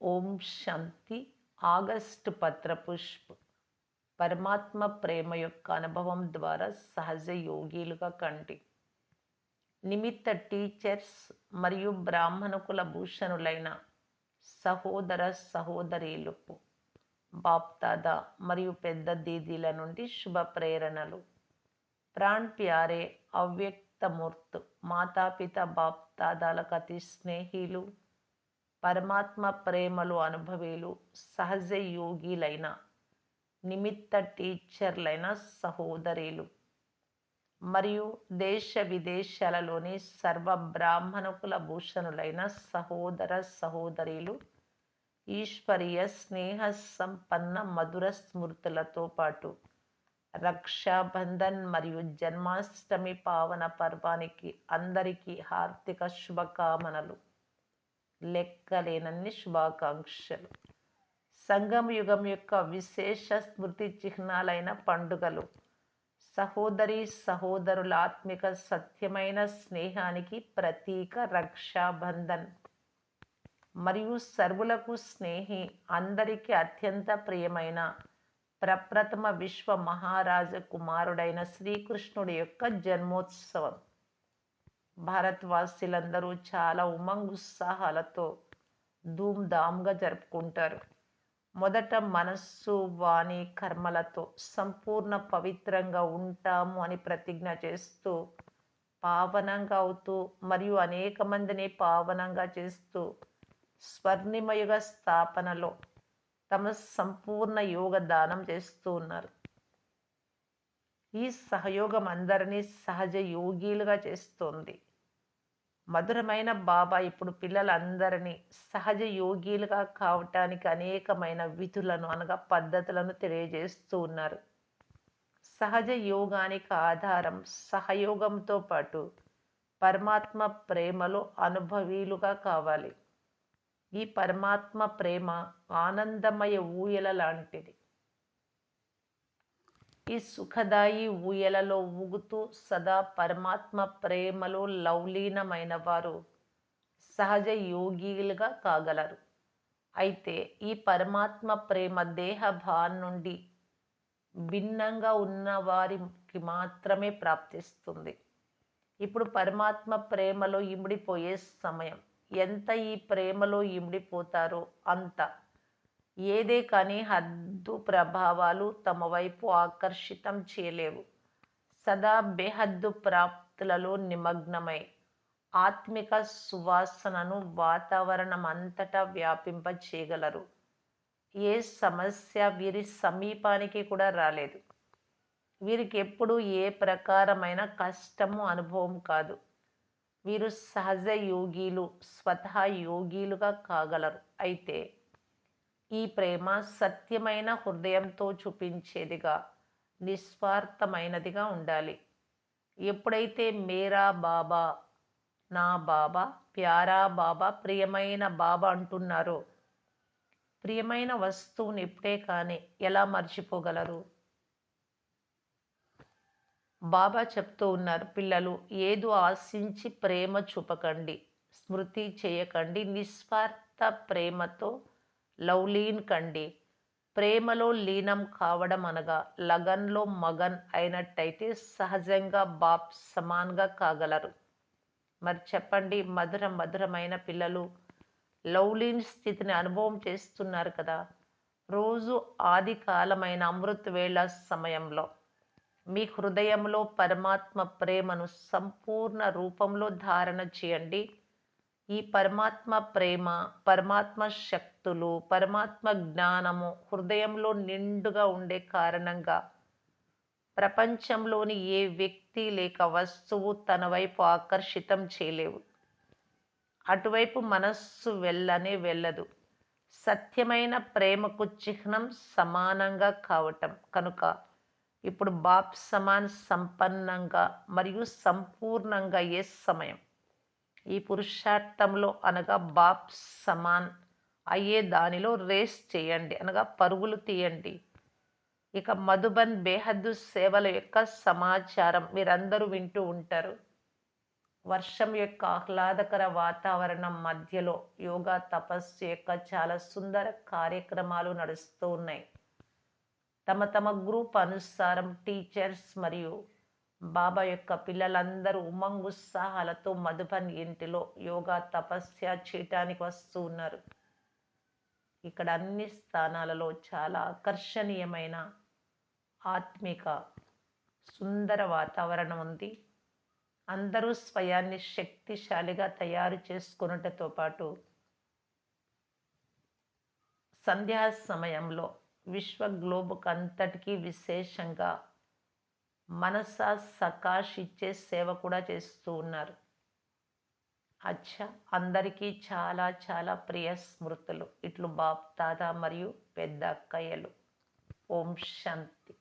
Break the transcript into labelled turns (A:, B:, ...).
A: ఓం శాంతి. August పత్రపుష్ప్ పరమాత్మ ప్రేమ యొక్క అనుభవం ద్వారా సహజ యోగిలుగా కండి. నిమిత్త టీచర్స్ మరియు బ్రాహ్మణ భూషణులైన సహోదర సహోదరీలకు బాప్దాదా మరియు పెద్ద దీదీల నుండి శుభ ప్రేరణలు. ప్రాణ్ ప్యారే అవ్యక్తమూర్తు మాతాపిత బాప్దాదాలకు అతి స్నేహిలు, పరమాత్మ ప్రేమలు అనుభవీలు, సహజ యోగిలైన నిమిత్త టీచర్లైన సహోదరీలు మరియు దేశ విదేశాలలోని సర్వ బ్రాహ్మణ భూషణులైన సహోదర సహోదరీలు ఈశ్వరీయ స్నేహ సంపన్న మధుర స్మృతులతో పాటు రక్షాబంధన్ మరియు జన్మాష్టమి పావన పర్వానికి అందరికీ హార్దిక శుభకామనలు. లెక్కలేనన్ని శుభాకాంక్షలు. సంగమ యుగం యొక్క విశేష స్మృతి చిహ్నాలైన పండుగలు సహోదరి సహోదరుల ఆత్మిక సత్యమైన స్నేహానికి ప్రతీక రక్షాబంధన్ మరియు సర్వులకు స్నేహి, అందరికీ అత్యంత ప్రియమైన ప్రప్రథమ విశ్వ మహారాజ కుమారుడైన శ్రీకృష్ణుడి యొక్క జన్మోత్సవం. భారతవాసులందరూ చాలా ఉమంగ్ ఉత్సాహాలతో ధూమ్ధామ్గా జరుపుకుంటారు. మొదట మనస్సు, వాణి, కర్మలతో సంపూర్ణ పవిత్రంగా ఉంటాము అని ప్రతిజ్ఞ చేస్తూ పావనంగా అవుతూ మరియు అనేక మందిని పావనంగా చేస్తూ స్వర్ణిమయుగ స్థాపనలో తమ సంపూర్ణ యోగదానం చేస్తూ ఉన్నారు. ఈ సహయోగం అందరినీ సహజ యోగిలుగా చేస్తోంది. మధురమైన బాబా ఇప్పుడు పిల్లలందరినీ సహజ యోగిలుగా కావటానికి అనేకమైన విధులను అనగా పద్ధతులను తెలియజేస్తూ ఉన్నారు. సహజ యోగానికి ఆధారం సహయోగంతో పాటు పరమాత్మ ప్రేమలో అనుభవీలుగా కావాలి. ఈ పరమాత్మ ప్రేమ ఆనందమయ ఊయల లాంటిది. ఈ సుఖదాయి ఊయలలో ఊగుతూ సదా పరమాత్మ ప్రేమలో లవలీనమైన వారు సహజ యోగిలుగా కాగలరు. అయితే ఈ పరమాత్మ ప్రేమ దేహభావం నుండి భిన్నంగా ఉన్న వారికి మాత్రమే ప్రాప్తిస్తుంది. ఇప్పుడు పరమాత్మ ప్రేమలో ఇమిడిపోయే సమయం. ఎంత ఈ ప్రేమలో ఇమిడిపోతారో అంత. ఏదే కానీ హద్దు ప్రభావాలు తమ వైపు ఆకర్షితం చేయలేవు. సదా బేహద్దు ప్రాప్తులలో నిమగ్నమై ఆత్మిక సువాసనను వాతావరణం అంతటా వ్యాపింప చేయగలరు. ఏ సమస్య వీరి సమీపానికి కూడా రాలేదు. వీరికి ఎప్పుడు ఏ ప్రకారమైన కష్టము అనుభవం కాదు. వీరు సహజ యోగిలు, స్వతహా యోగిలుగా కాగలరు. అయితే ఈ ప్రేమ సత్యమైన హృదయంతో చూపించేదిగా, నిస్వార్థమైనదిగా ఉండాలి. ఎప్పుడైతే మేరా బాబా, నా బాబా, ప్యారా బాబా, ప్రియమైన బాబా అంటున్నారో, ప్రియమైన వస్తువుని ఎప్పుడే కానీ ఎలా మర్చిపోగలరు? బాబా చెప్తూ ఉన్నారు, పిల్లలు ఏదో ఆశించి ప్రేమ చూపకండి, స్మృతి చేయకండి, నిస్వార్థ ప్రేమతో లవ్లీన్ కండి. ప్రేమలో లీనం కావడం అనగా లగన్లో మగన్ అయినట్టయితే సహజంగా బాప్ సమాన్గా కాగలరు. మరి చెప్పండి, మధురమైన పిల్లలు లవ్లీన్ స్థితిని అనుభవం చేస్తున్నారు కదా. రోజు ఆది కాలమైన అమృత్ వేళ సమయంలో మీ హృదయంలో పరమాత్మ ప్రేమను సంపూర్ణ రూపంలో ధారణ చేయండి. ఈ పరమాత్మ ప్రేమ, పరమాత్మ శక్తులు, పరమాత్మ జ్ఞానము హృదయంలో నిండుగా ఉండే కారణంగా ప్రపంచంలోని ఏ వ్యక్తి లేక వస్తువు తన వైపు ఆకర్షితం చేయలేవు. అటువైపు మనస్సు వెళ్ళనే వెళ్ళదు. సత్యమైన ప్రేమకు చిహ్నం సమానంగా కావటం కనుక ఇప్పుడు బాప్ సమాన్ సంపన్నంగా మరియు సంపూర్ణంగా అయ్యే సమయం. ఈ పురుషార్థంలో అనగా బాప్ సమాన్ అయ్యే దానిలో రేస్ చేయండి, అనగా పరుగులు తీయండి. ఇక మధుబన్ బేహద్దు సేవల యొక్క సమాచారం మీరందరూ వింటూ ఉంటారు. వర్షం యొక్క ఆహ్లాదకర వాతావరణం మధ్యలో యోగా తపస్సు యొక్క చాలా సుందర కార్యక్రమాలు నడుస్తూ ఉన్నాయి. తమ తమ గ్రూప్ అనుసారం టీచర్స్ మరియు బాబా యొక్క పిల్లలందరూ ఉమంగుత్సాహాలతో మధుబన్ ఇంటిలో యోగా తపస్య చేయటానికి వస్తూ ఉన్నారు. ఇక్కడ అన్ని స్థానాలలో చాలా ఆకర్షణీయమైన ఆత్మిక సుందర వాతావరణం ఉంది. అందరూ స్వయాన్ని శక్తిశాలిగా తయారు చేసుకొనుటతో పాటు సంధ్యా సమయంలో విశ్వ గ్లోబుకు అంతటికీ విశేషంగా మనసా సకాష్ ఇచ్చే సేవ కూడా చేస్తూ ఉన్నారు. అచ్చా, అందరికీ చాలా చాలా ప్రియ స్మృతులు. ఇట్లు బాప్ దాదా మరియు పెద్ద అక్కయ్యలు. ఓం శాంతి.